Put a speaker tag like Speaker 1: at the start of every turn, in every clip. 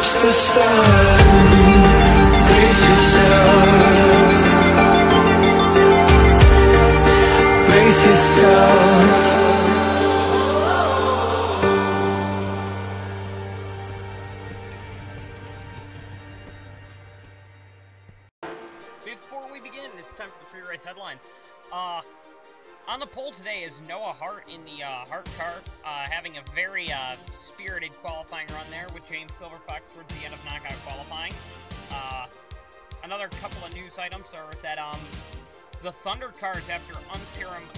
Speaker 1: touch the sun. Brace yourself. Brace yourself.
Speaker 2: Before we begin, it's time for the pre-race headlines. On the pole today is Noah Hart in the Hart car, having a very spirited qualifying run there with James Silverfox towards the end of knockout qualifying. Another couple of news items are that the Thunder cars, after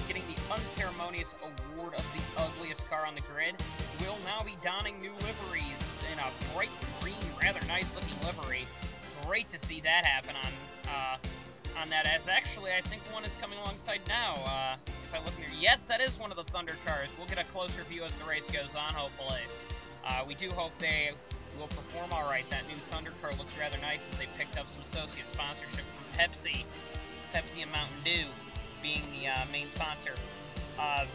Speaker 2: getting the unceremonious award of the ugliest car on the grid, will now be donning new liveries in a bright green, rather nice looking livery. Great to see that happen on that, as actually I think one is coming alongside now. If I look here, yes, that is one of the Thunder cars. We'll get a closer view as the race goes on, hopefully. We do hope they will perform all right. That new Thunder car looks rather nice as they picked up some associate sponsorship from Pepsi and Mountain Dew being the main sponsor.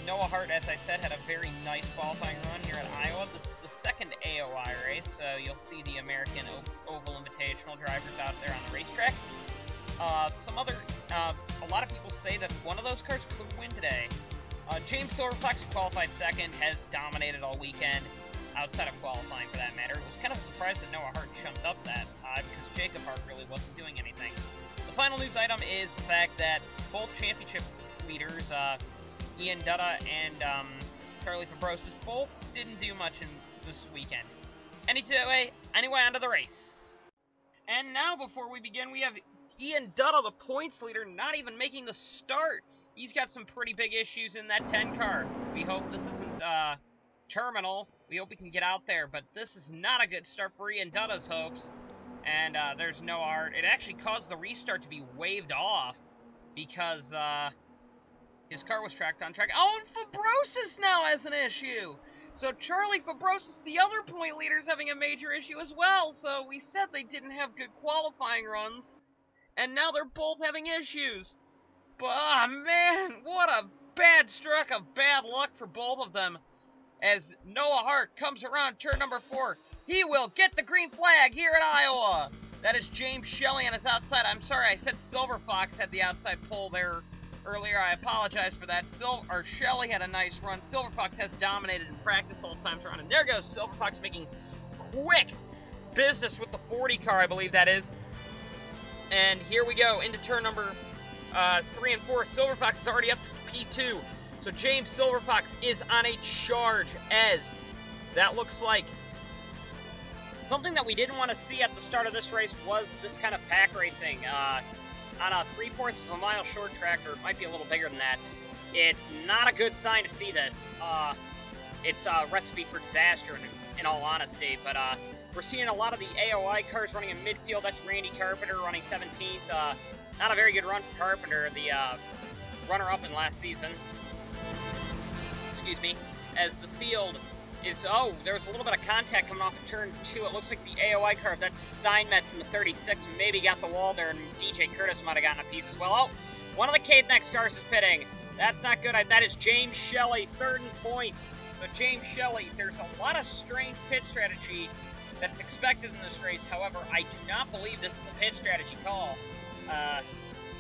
Speaker 2: Noah Hart, as I said, had a very nice qualifying run here at Iowa. This is the second AOI race, so you'll see the American Oval Invitational drivers out there on the racetrack. A lot of people say that one of those cars could win today. James Silverfox, who qualified second, has dominated all weekend, outside of qualifying for that matter. It was kind of surprised that Noah Hart jumped up that, because Jacob Hart really wasn't doing anything. The final news item is the fact that both championship leaders, Ian Dutta and Charlie Fabrosis, both didn't do much in this weekend. Anyway, onto the race. And now, before we begin, we have Ian Dutta, the points leader, not even making the start. He's got some pretty big issues in that 10 car. We hope this isn't terminal. We hope we can get out there, but this is not a good start for Ian Dutta's hopes. And there's no art. It actually caused the restart to be waved off because his car was tracked on track. Oh, and Fabrosis now has an issue. So Charlie Fabrosis, the other point leader, is having a major issue as well. So we said they didn't have good qualifying runs, and now they're both having issues. But, man, what a bad stroke of bad luck for both of them. As Noah Hart comes around turn number 4, he will get the green flag here at Iowa. That is James Shelley on his outside. I'm sorry, I said Silverfox had the outside pole there earlier. I apologize for that. Shelley had a nice run. Silverfox has dominated in practice all times around. And there goes Silverfox making quick business with the 40 car, I believe that is. And here we go into turn number 3 and 4. Silverfox is already up to P2. So James Silverfox is on a charge, as that looks like something that we didn't want to see at the start of this race was this kind of pack racing. On a 3/4 of a mile short track, or it might be a little bigger than that, it's not a good sign to see this. It's a recipe for disaster, in all honesty. But we're seeing a lot of the AOI cars running in midfield. That's Randy Carpenter running 17th. Not a very good run for Carpenter, the runner-up in last season. Excuse me. As the field is... Oh, there was a little bit of contact coming off of turn 2. It looks like the AOI car, that's Steinmetz in the 36, maybe got the wall there, and DJ Curtis might have gotten a piece as well. Oh, one of the Cadenex cars is pitting. That's not good. That is James Shelley, 3rd in points. So James Shelley, there's a lot of strange pit strategy that's expected in this race. However, I do not believe this is a pit strategy call.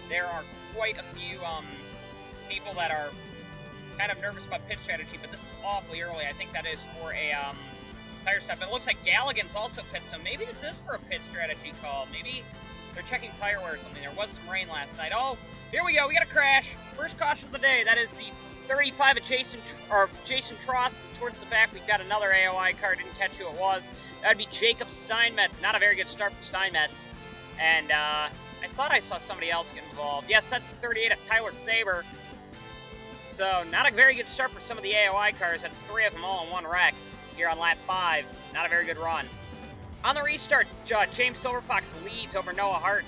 Speaker 2: There are quite a few people that are kind of nervous about pit strategy, but this is awfully early. I think that is for a tire stop. But it looks like Galligan's also pit, so maybe this is for a pit strategy call. Maybe they're checking tire wear or something. There was some rain last night. Oh, here we go. We got a crash. First caution of the day. That is the 35 of Jason Tross. Towards the back, we've got another AOI car. Didn't catch who it was. That would be Jacob Steinmetz. Not a very good start for Steinmetz. And I thought I saw somebody else get involved. Yes, that's the 38 of Tyler Faber. So, not a very good start for some of the AOI cars. That's 3 of them all in one wreck here on lap 5. Not a very good run. On the restart, James Silverfox leads over Noah Hart.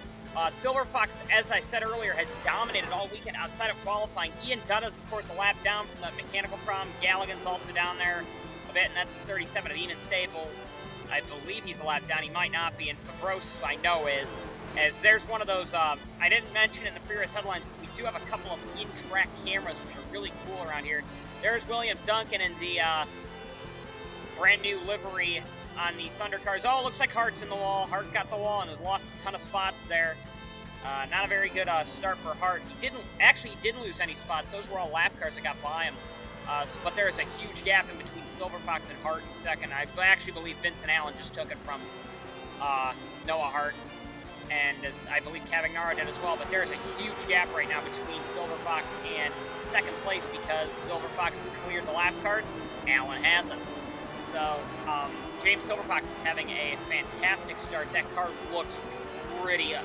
Speaker 2: Silverfox, as I said earlier, has dominated all weekend outside of qualifying. Ian Dutta's, of course, a lap down from the mechanical problem. Galligan's also down there a bit, and that's 37 of Eamon Staples. I believe he's a lap down. He might not be, and Fabrosis, I know, is. As there's one of those, I didn't mention in the previous headlines, but we do have a couple of in-track cameras, which are really cool around here. There's William Duncan in the brand new livery on the Thunder cars. Oh, looks like Hart's in the wall. Hart got the wall and has lost a ton of spots there. Not a very good start for Hart. He didn't lose any spots. Those were all lap cars that got by him. But there is a huge gap in between Silver Fox and Hart in second. I actually believe Vincent Allen just took it from Noah Hart, and I believe Cavagnara did as well. But there is a huge gap right now between Silver Fox and second place because Silver Fox has cleared the lap cars. Allen hasn't. So James Silver Fox is having a fantastic start. That car looks pretty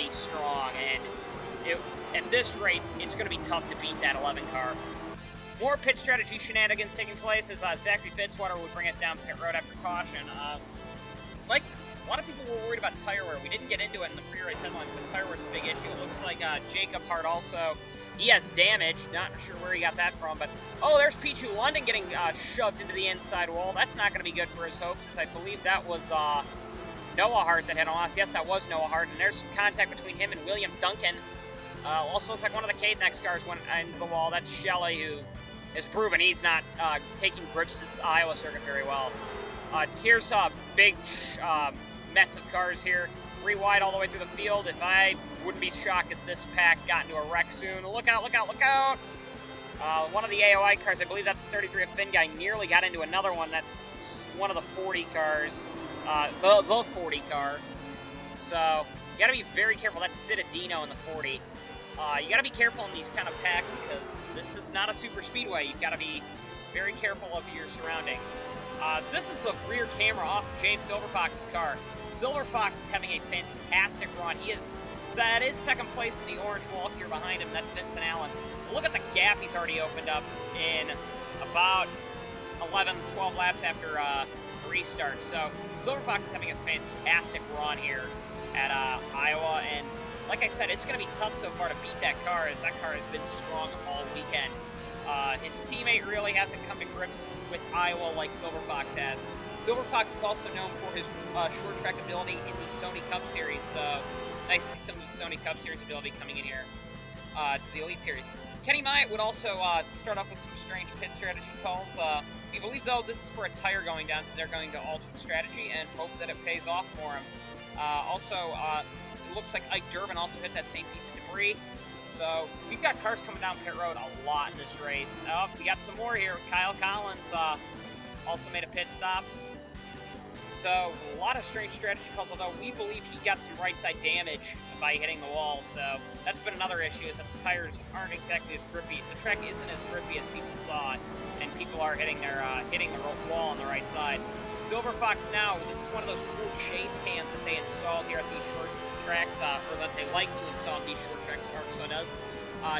Speaker 2: strong, and at this rate, it's going to be tough to beat that 11 car. More pit strategy shenanigans taking place as Zachary Fitzwater would bring it down pit road after caution. Like a lot of people were worried about tire wear. We didn't get into it in the pre-race headlines, but tire wear is a big issue. It looks like Jacob Hart also, he has damage. Not sure where he got that from, but oh, there's Pichu London getting shoved into the inside wall. That's not going to be good for his hopes, as I believe that was Noah Hart that had a loss. Yes, that was Noah Hart, and there's some contact between him and William Duncan. Also looks like one of the Cadenex cars went into the wall. That's Shelley, who has proven he's not taking grips since Iowa circuit very well. Here's a big mess of cars here. 3 wide all the way through the field. If I wouldn't be shocked if this pack got into a wreck soon. Look out, look out, look out! One of the AOI cars, I believe that's the 33 of Finn guy, nearly got into another one. That's one of the 40 cars. The 40 car. So, you gotta be very careful. That's Citadino in the 40. You gotta be careful in these kind of packs because this is not a super speedway. You've gotta be very careful of your surroundings. This is the rear camera off of James Silver Fox's car. Silver Fox is having a fantastic run. That is second place in the orange wall here behind him. That's Vincent Allen. Look at the gap he's already opened up in about 11, 12 laps after restart. So Silver Fox is having a fantastic run here at Iowa, and like I said, it's going to be tough so far to beat that car, as that car has been strong all weekend. His teammate really hasn't come to grips with Iowa like Silver Fox has. Silver Fox is also known for his short track ability in the Sony Cup Series, so nice to see some of the Sony Cup Series ability coming in here to the Elite Series. Kenny Myatt would also start off with some strange pit strategy calls. We believe, though, this is for a tire going down, so they're going to alter the strategy and hope that it pays off for him. It looks like Ike Durbin also hit that same piece of debris. So we've got cars coming down pit road a lot in this race. Oh, we got some more here. Kyle Collins also made a pit stop. So a lot of strange strategy calls, although we believe he got some right side damage by hitting the wall. So that's been another issue, is that the tires aren't exactly as grippy. The track isn't as grippy as people thought, and people are hitting the wall on the right side. Silver Fox now, this is one of those cool chase cams that they installed here at these short tracks, or that they like to install at these short tracks, ARCSOA does.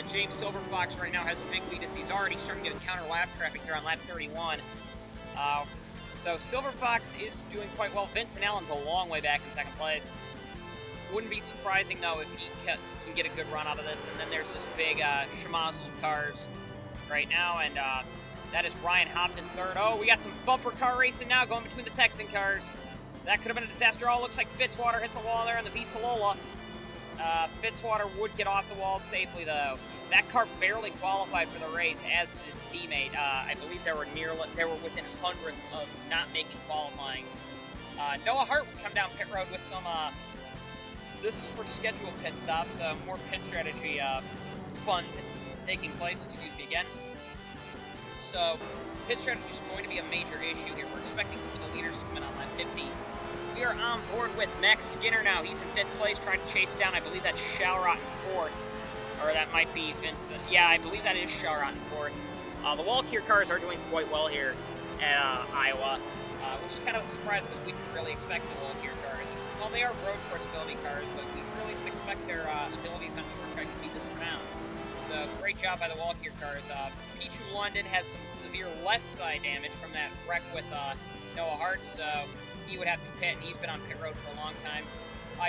Speaker 2: James Silver Fox right now has a big lead as he's already starting to counter lap traffic here on lap 31. So Silver Fox is doing quite well. Vincent Allen's a long way back in second place. Wouldn't be surprising, though, if he can get a good run out of this. And then there's this big Shamazel cars right now, and that is Ryan Hopton third. Oh, we got some bumper car racing now going between the Texan cars. That could have been a disaster. Oh, looks like Fitzwater hit the wall there in the Visalola. Fitzwater would get off the wall safely, though. That car barely qualified for the race, as did his teammate. I believe they were within hundredths of not making qualifying. Noah Hart would come down pit road with some. This is for scheduled pit stops. More pit strategy fun taking place. Excuse me again. So pit strategy is going to be a major issue here. We're expecting some of the leaders to come in on lap 50. We are on board with Max Skinner now. He's in 5th place, trying to chase down, I believe that's Shalrott in 4th. Or that might be Vincent. Yeah, I believe that is Shalrott in 4th. The Walkier cars are doing quite well here at Iowa, which is kind of a surprise because we didn't really expect the Walkier cars. Well, they are road course ability cars, but we really didn't expect their abilities on short track to be this pronounced. So, great job by the Walkier cars. Pichu London has some severe left side damage from that wreck with Noah Hart, so he would have to pit, and he's been on pit road for a long time.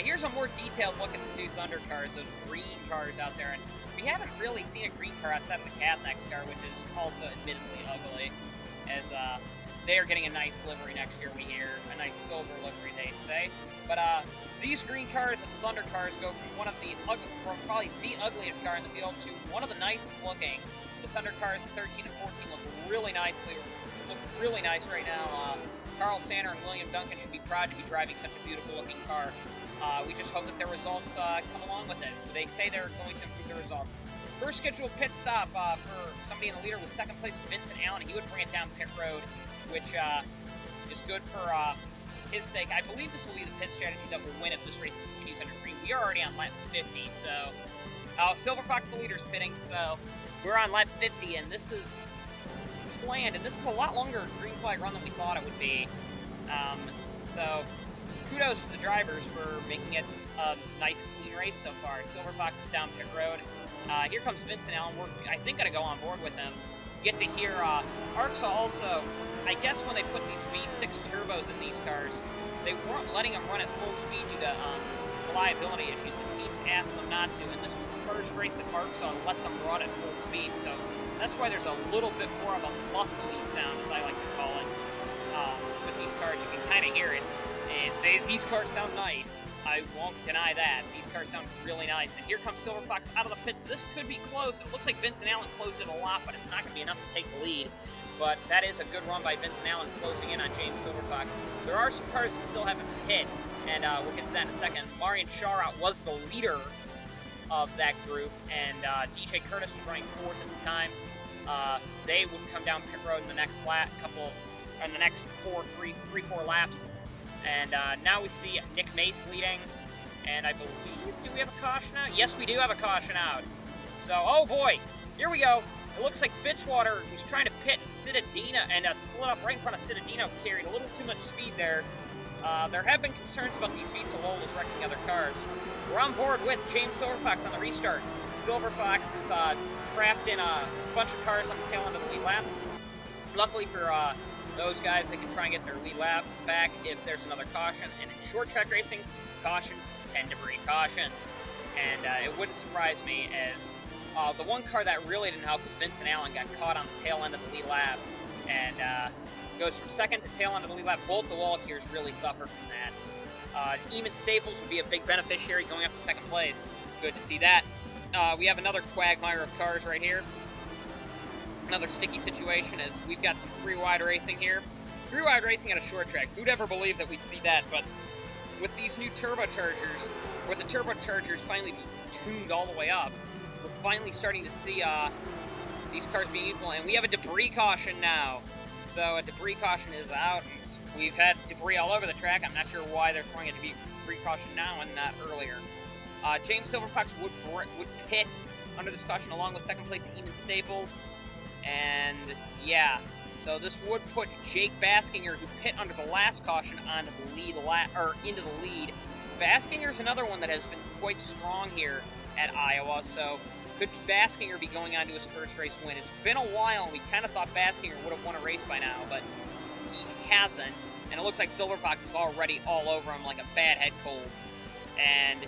Speaker 2: Here's a more detailed look at the 2 Thunder cars, those green cars out there, and we haven't really seen a green car outside of the Cadenex car, which is also admittedly ugly, as they are getting a nice livery next year, we hear, a nice silver livery, they say. But these green cars and the Thunder cars go from from probably the ugliest car in the field to one of the nicest looking. The Thunder cars 13 and 14 look really nice right now. Carl Sander and William Duncan should be proud to be driving such a beautiful looking car. We just hope that their results come along with it. They say they're going to improve the results. First scheduled pit stop for somebody in the leader was second place Vincent Allen. He would bring it down pit road, which is good for his sake. I believe this will be the pit strategy that will win if this race continues under green. We are already on lap 50, so Silver Fox the leader's pitting, so we're on lap 50, and this is planned, and this is a lot longer green flag run than we thought it would be. So kudos to the drivers for making it a nice, clean race so far. Silver Fox is down pit road. Here comes Vincent Allen. We're, I think, going to go on board with him. Get to hear ARCSOA also. I guess when they put these V6 turbos in these cars, they weren't letting them run at full speed due to reliability issues. The teams asked them not to, and this was the first race that ARCSOA let them run at full speed. So that's why there's a little bit more of a muscly sound, as I like to call it, with these cars. You can kind of hear it. And these cars sound nice. I won't deny that. These cars sound really nice. And here comes Silver Fox out of the pits. This could be close. It looks like Vincent Allen closed it a lot, but it's not going to be enough to take the lead. But that is a good run by Vincent Allen closing in on James Silver Fox. There are some cars that still haven't hit, and we'll get to that in a second. Marian Shara was the leader of that group, and DJ Curtis was running fourth at the time. They would come down pit road in the next four laps. And now we see Nick Mace leading, and I believe, do we have a caution out? Yes, we do have a caution out. So, oh boy, here we go. It looks like Fitzwater, who's trying to pit Citadino, and slid up right in front of Citadino, carried a little too much speed there. There have been concerns about these Visa Lolas wrecking other cars. We're on board with James Silver Fox on the restart. Silver Fox is trapped in a bunch of cars on the tail end of the lead lap. Luckily for those guys, they can try and get their lead lap back if there's another caution. And in short track racing, cautions tend to breed cautions. And it wouldn't surprise me, as the one car that really didn't help was Vincent Allen got caught on the tail end of the lead lap, and goes from second to tail end of the lead lap. Both the wall gears really suffer from that. Eamon Staples would be a big beneficiary going up to second place. Good to see that. We have another quagmire of cars right here. Another sticky situation, as we've got some three-wide racing here. Three-wide racing at a short track. Who'd ever believe that we'd see that? But with these new turbochargers, with the turbochargers finally be tuned all the way up, we're finally starting to see these cars being equal. And we have a debris caution now. So a debris caution is out. And we've had debris all over the track. I'm not sure why they're throwing a debris caution now and not earlier. James Silver Fox would pit under this caution along with second place Eamon Staples. And yeah, so this would put Jake Baskinger, who pit under the last caution, onto the lead into the lead. Baskinger's another one that has been quite strong here at Iowa, so could Baskinger be going on to his first race win? It's been a while, and we kind of thought Baskinger would have won a race by now, but he hasn't. And it looks like Silver Fox is already all over him like a bad head cold. And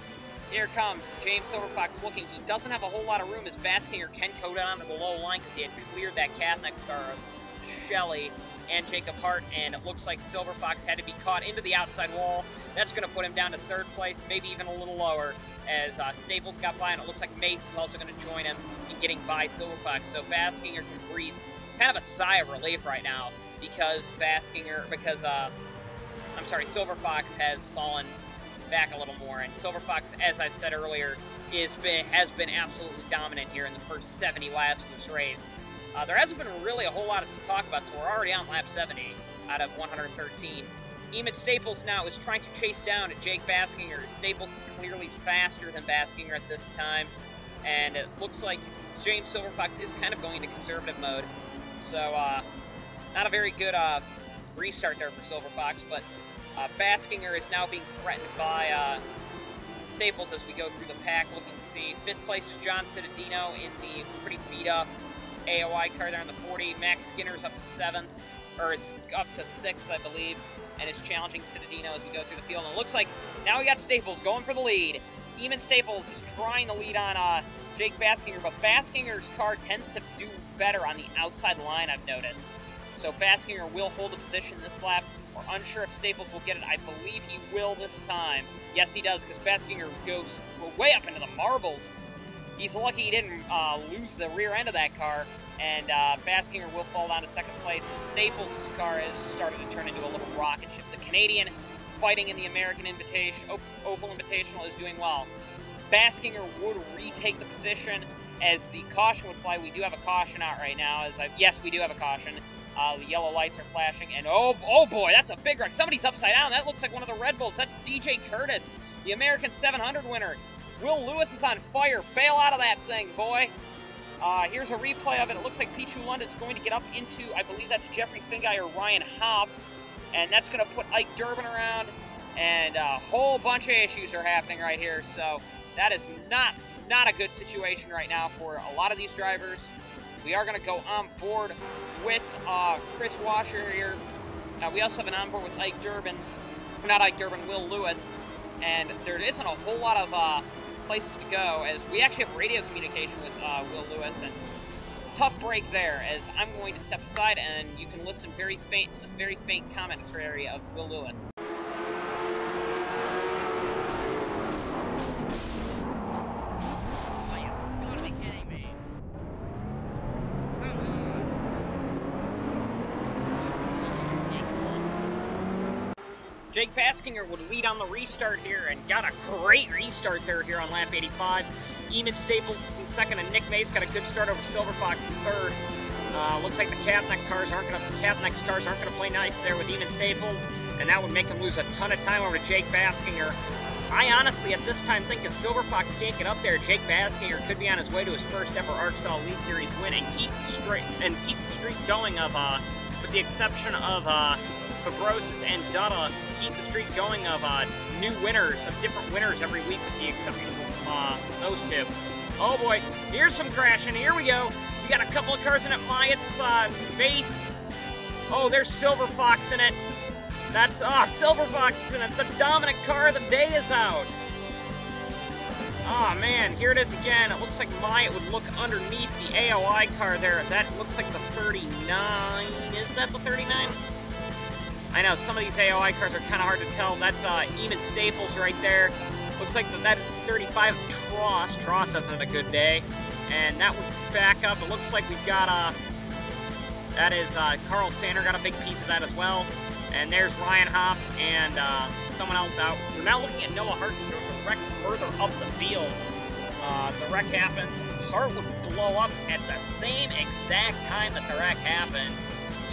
Speaker 2: here comes James Silver Fox looking. He doesn't have a whole lot of room, as Baskinger can coat on to the low line because he had cleared that Kathnex car of Shelley and Jacob Hart, and it looks like Silver Fox had to be caught into the outside wall. That's going to put him down to third place, maybe even a little lower, as Staples got by, and it looks like Mace is also going to join him in getting by Silver Fox. So Baskinger can breathe kind of a sigh of relief right now, because Silver Fox has fallen back a little more, and Silver Fox, as I said earlier, has been absolutely dominant here in the first 70 laps of this race. There hasn't been really a whole lot to talk about, so we're already on lap 70 out of 113. Eamon Staples now is trying to chase down Jake Baskinger. Staples is clearly faster than Baskinger at this time, and it looks like James Silver Fox is kind of going into conservative mode. So, not a very good restart there for Silver Fox, but Baskinger is now being threatened by Staples as we go through the pack, looking to see. Fifth place is John Citadino in the pretty beat-up AOI car there in the 40. Max Skinner's up to 7th, or is up to 6th, I believe, and is challenging Citadino as we go through the field. And it looks like now we got Staples going for the lead. Eamon Staples is trying to lead on Jake Baskinger, but Baskinger's car tends to do better on the outside line, I've noticed. So Baskinger will hold a position this lap. We're unsure if Staples will get it. I believe he will this time. Yes, he does, because Baskinger goes way up into the marbles. He's lucky he didn't lose the rear end of that car. and Baskinger will fall down to second place. Staples' car has started to turn into a little rocket ship. The Canadian fighting in the American Opel Invitational is doing well. Baskinger would retake the position as the caution would fly. We do have a caution out right now. Yes, we do have a caution. The yellow lights are flashing, and oh boy, that's a big wreck. Somebody's upside down. That looks like one of the Red Bulls. That's DJ Curtis, the American 700 winner. Will Lewis is on fire. Bail out of that thing, boy. Here's a replay of it. It looks like Pichu London's going to get up into, I believe that's Jeffrey Finguy or Ryan Hopt, and that's going to put Ike Durbin around, and a whole bunch of issues are happening right here. So that is not a good situation right now for a lot of these drivers. We are going to go on board with Chris Washer here. We also have an on board with Ike Durbin, not Ike Durbin, Will Lewis, and there isn't a whole lot of places to go, as we actually have radio communication with Will Lewis, and tough break there, as I'm going to step aside and you can listen very faint to the very faint commentary of Will Lewis. Jake Baskinger would lead on the restart here, and got a great restart there here on lap 85. Eamon Staples in second, and Nick Mace got a good start over Silver Fox in third. Looks like the Capnex cars aren't gonna play nice there with Eamon Staples, and that would make him lose a ton of time over to Jake Baskinger. I honestly, at this time, think if Silver Fox can't get up there, Jake Baskinger could be on his way to his first ever ARCSOA Lead Series win and keep the streak going of, with the exception of Fabrosis and Dutta, keep the streak going of new winners, of different winners every week, with the exception of those two. Oh boy, here's some crashing. Here we go. We got a couple of cars in it. Myatt's base. Oh, there's Silver Fox in it. That's Silver Fox is in it. The dominant car of the day is out. Oh man, here it is again. It looks like Myatt would look underneath the AOI car there. That looks like the 39. Is that the 39? I know, some of these AOI cars are kind of hard to tell. That's Eamon Staples right there. Looks like that is 35 of Tross. Tross doesn't have a good day. And that would back up. It looks like we've got, that is Carl Sander got a big piece of that as well. And there's Ryan Hopt and someone else out. We're now looking at Noah Hart, because there was a wreck further up the field. The wreck happens. Hart would blow up at the same exact time that the wreck happened.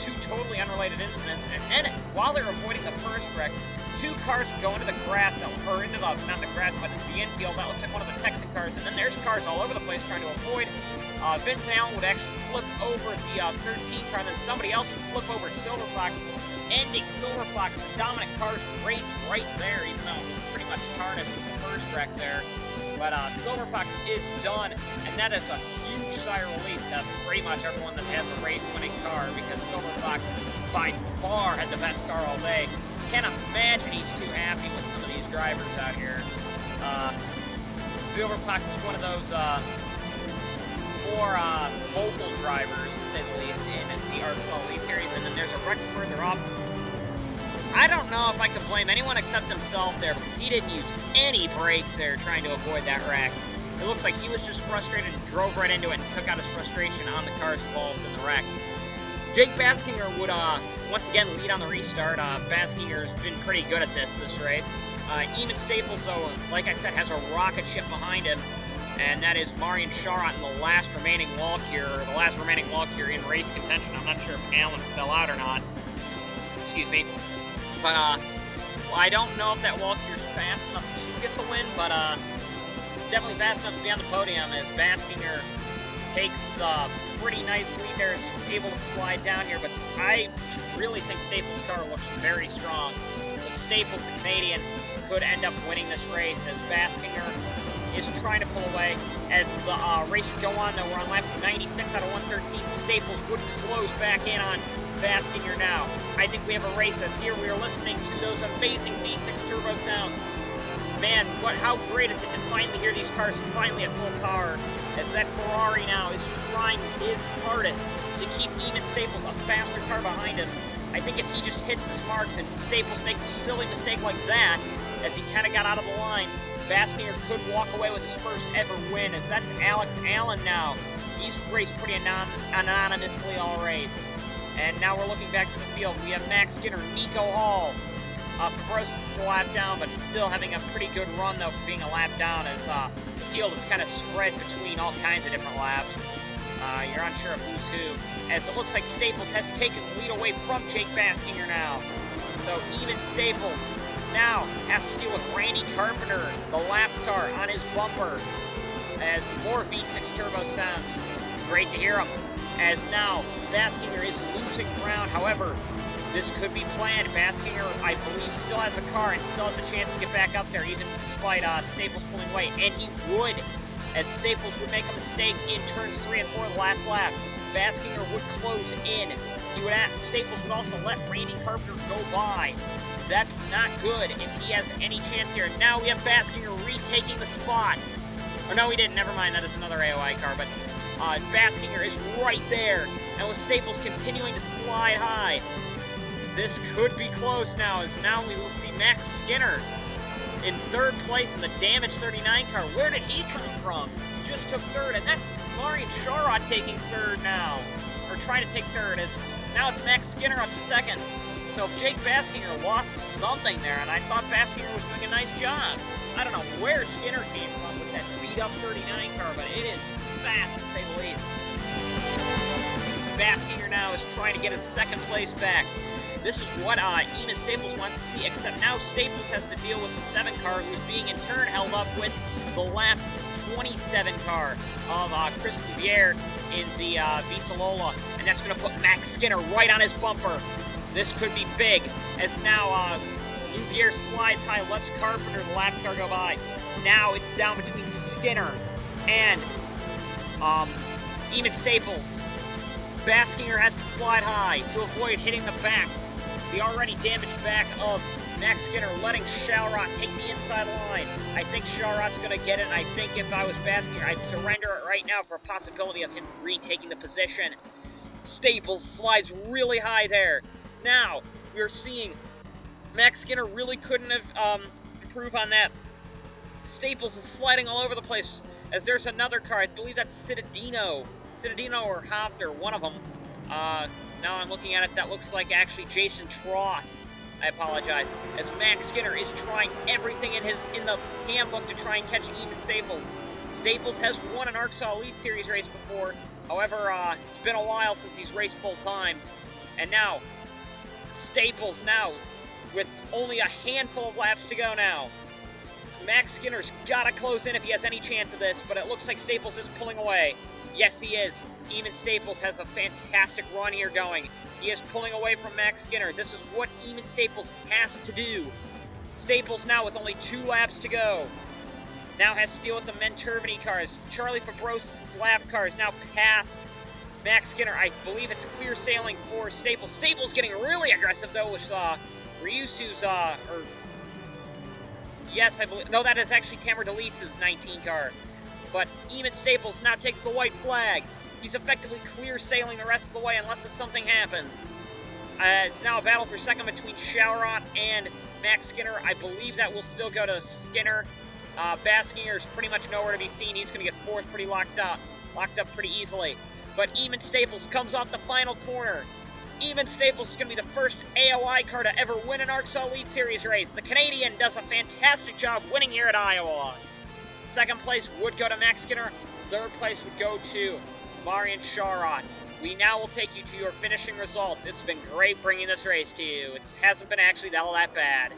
Speaker 2: Two totally unrelated incidents, and then while they're avoiding the first wreck, two cars go into the grass, or into the, not the grass, but the infield. That looks like one of the Texan cars, and then there's cars all over the place trying to avoid. Vincent Allen would actually flip over the 13 car, and then somebody else would flip over Silver Fox, ending Silver Fox. The dominant cars race right there, even though it was pretty much tarnished with the first wreck there. But Silver Fox is done, and that is a huge sigh of relief to pretty much everyone that has a race-winning car, because Silver Fox by far had the best car all day. Can't imagine he's too happy with some of these drivers out here. Silver Fox is one of those more vocal drivers, to say the least, in the ARCSOA Lead Series, and then there's a wreck further up. I don't know if I can blame anyone except himself there, because he didn't use any brakes there trying to avoid that wreck. It looks like he was just frustrated and drove right into it and took out his frustration on the cars involved in the wreck. Jake Baskinger would once again lead on the restart. Baskinger's been pretty good at this race. Eamon Staples, though, like I said, has a rocket ship behind him, and that is Marian Sharot in the last remaining Walkure, in race contention. I'm not sure if Allen fell out or not. Excuse me. But, well, I don't know if that Walkure's fast enough to get the win, but, it's definitely fast enough to be on the podium, as Baskinger takes the pretty nice lead there, is able to slide down here, but I really think Staples' car looks very strong. So Staples, the Canadian, could end up winning this race, as Baskinger is trying to pull away. As the race would go on, though, we're on lap 96 out of 113. Staples would close back in on Baskinger now. I think we have a race, as here we are listening to those amazing V6 turbo sounds. Man, how great is it to finally hear these cars finally at full power, as that Ferrari now is trying his hardest to keep Eamon Staples a faster car behind him. I think if he just hits his marks and Staples makes a silly mistake like that, as he kind of got out of the line, Baskinger could walk away with his first ever win, as that's Alex Allen now. he's raced pretty anonymously all race. And now we're looking back to the field. We have Max Skinner, Nico Hall. Fabrosis is a lap down, but still having a pretty good run, though, for being a lap down, as the field is kind of spread between all kinds of different laps. You're unsure of who's who, as it looks like Staples has taken the lead away from Jake Baskinger now. So even Staples now has to deal with Randy Carpenter, the lap car, on his bumper, as more V6 turbo sounds. Great to hear him, as now Baskinger is losing ground. However, this could be planned. Baskinger, I believe, still has a car and still has a chance to get back up there, even despite Staples pulling away. And he would, as Staples would make a mistake in turns 3 and 4 of the last lap. Baskinger would close in. Staples would also let Randy Carpenter go by. That's not good if he has any chance here. Now we have Baskinger retaking the spot. Or no, he didn't. Never mind. That is another AOI car. But Baskinger is right there. And with Staples continuing to slide high, this could be close now, as now we will see Max Skinner in 3rd place in the damaged 39 car. Where did he come from? He just took 3rd, and that's Marian Sharot taking 3rd now. Or trying to take 3rd, as now it's Max Skinner up to 2nd. So Jake Baskinger lost something there, and I thought Baskinger was doing a nice job. I don't know where Skinner came from with that beat-up 39 car, but it is fast, to say the least. Baskinger now is trying to get his 2nd place back. This is what even Staples wants to see, except now Staples has to deal with the 7 car, who's being in turn held up with the lap 27 car of Chris Louviere in the Visalola, and that's going to put Max Skinner right on his bumper. This could be big, as now Louviere slides high, lets Carpenter, the lap car, go by. Now it's down between Skinner and even Staples. Baskinger has to slide high to avoid hitting the back, the already damaged back of Max Skinner, letting Shalrot take the inside line. I think Shalrot's going to get it, and I think if I was Baskinger, I'd surrender it right now for a possibility of him retaking the position. Staples slides really high there. Now, we're seeing Max Skinner really couldn't have improved on that. Staples is sliding all over the place, as there's another car. I believe that's Citadino or Hofner, one of them. Now I'm looking at it, that looks like actually Jason Trost. I apologize. As Max Skinner is trying everything in the handbook to try and catch even Staples. Staples has won an ARCSOA Elite Series race before. However, it's been a while since he's raced full time. And now, Staples now, with only a handful of laps to go now. Max Skinner's got to close in if he has any chance of this, but it looks like Staples is pulling away. Yes, he is. Eamon Staples has a fantastic run here going. He is pulling away from Max Skinner. This is what Eamon Staples has to do. Staples now with only 2 laps to go. Now has to deal with the Mentervany cars. Charlie Fabrosis' lap car is now past Max Skinner. I believe it's clear sailing for Staples. Staples getting really aggressive, though, with Ryusu's, yes, I believe, no, that is actually Cameron DeLise's 19 car. But Eamon Staples now takes the white flag. He's effectively clear sailing the rest of the way unless something happens. It's now a battle for second between Shalrot and Max Skinner. I believe that will still go to Skinner. Baskinger is pretty much nowhere to be seen. He's going to get 4th pretty locked up pretty easily. But Eamon Staples comes off the final corner. Eamon Staples is going to be the first AOI car to ever win an ARCSOA Elite Series race. The Canadian does a fantastic job winning here at Iowa. 2nd place would go to Max Skinner. 3rd place would go to Marian Sharot. We now will take you to your finishing results. It's been great bringing this race to you. It hasn't been actually all that bad.